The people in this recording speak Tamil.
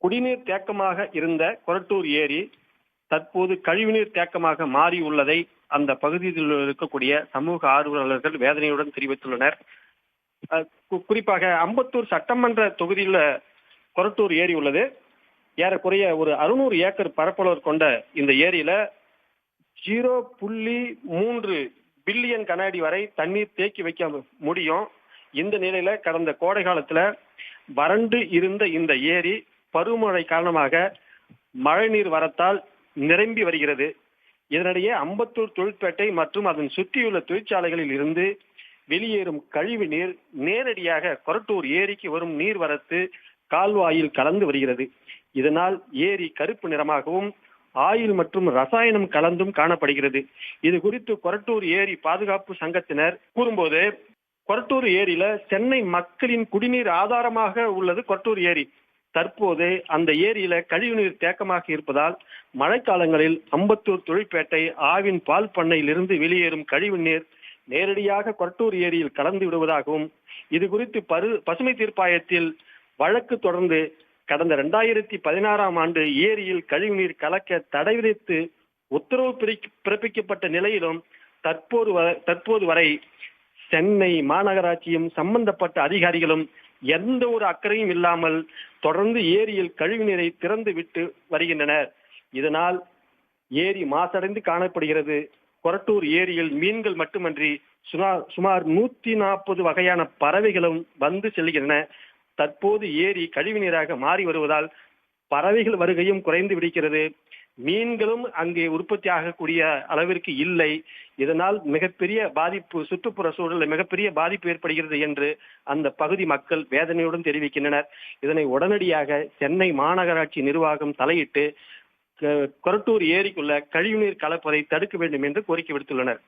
குடிநீர் தேக்கமாக இருந்த கொரட்டூர் ஏரி தற்போது கழிவுநீர் தேக்கமாக மாறியுள்ளதை அந்த பகுதியில் இருக்கக்கூடிய சமூக ஆர்வலர்கள் வேதனையுடன் தெரிவித்துள்ளனர். குறிப்பாக அம்பத்தூர் சட்டமன்ற தொகுதியில் கொரட்டூர் ஏரி உள்ளது. ஏறக்குறைய ஒரு 600 ஏக்கர் பரப்பளவு கொண்ட இந்த ஏரியில 0.3 பில்லியன் கன அடி வரை தண்ணீர் தேக்கி வைக்க முடியும். இந்த நிலையில கடந்த கோடை காலத்துல வறண்டு இருந்த இந்த ஏரி பருவமழை காரணமாக மழைநீர் வரத்தால் நிரம்பி வருகிறது. இதனிடையே அம்பத்தூர் தொழிற்பேட்டை மற்றும் அதன் சுற்றியுள்ள தொழிற்சாலைகளில் இருந்து வெளியேறும் கழிவு நீர் நேரடியாக கொரட்டூர் ஏரிக்கு வரும் நீர்வரத்து கால்வாயில் கலந்து வருகிறது. இதனால் ஏரி கருப்பு நிறமாகவும் ஆயில் மற்றும் ரசாயனம் கலந்தும் காணப்படுகிறது. இது குறித்து கொரட்டூர் ஏரி பாதுகாப்பு சங்கத்தினர் கூறும்போது, கொரட்டூர் ஏரியில சென்னை மக்களின் குடிநீர் ஆதாரமாக உள்ளது கொரட்டூர் ஏரி. தற்போது அந்த ஏரியில கழிவுநீர் தேக்கமாக இருப்பதால் மழைக்காலங்களில் அம்பத்தூர் தொழிற்பேட்டை ஆவின் பால் பண்ணையில் இருந்து வெளியேறும் கழிவு நீர் நேரடியாக கொரட்டூர் ஏரியில் கலந்து விடுவதாகவும், இது குறித்து பசுமை தீர்ப்பாயத்தில் வழக்கு தொடர்ந்து கடந்த 2016ஆம் ஆண்டு ஏரியில் கழிவுநீர் கலக்க தடை விதித்து உத்தரவு பிறப்பிக்கப்பட்ட நிலையிலும் தற்போது வரை சென்னை மாநகராட்சியும் சம்பந்தப்பட்ட அதிகாரிகளும் எந்த ஒரு அக்கறையும் இல்லாமல் தொடர்ந்து ஏரியில் கழிவுநீரை திறந்து விட்டு வருகின்றனர். இதனால் ஏரி மாசடைந்து காணப்படுகிறது. கொரட்டூர் ஏரியில் மீன்கள் மட்டுமன்றி சுமார் 140 வகையான பறவைகளும் வந்து செல்கின்றன. தற்போது ஏரி கழிவு நீராக மாறி வருவதால் பறவைகள் வருகையும் குறைந்து விடுகிறது. மீன்களும் அங்கே உற்பத்தி ஆகக்கூடிய அளவிற்கு இல்லை. இதனால் மிகப்பெரிய பாதிப்பு, சுற்றுப்புற சூழலில் மிகப்பெரிய பாதிப்பு ஏற்படுகிறது என்று அந்த பகுதி மக்கள் வேதனையுடன் தெரிவிக்கின்றனர். இதனை உடனடியாக சென்னை மாநகராட்சி நிர்வாகம் தலையிட்டு கொரட்டூர் ஏரிக்குள்ள கழிவுநீர் கலப்பதை தடுக்க வேண்டும் என்று கோரிக்கை விடுத்துள்ளனர்.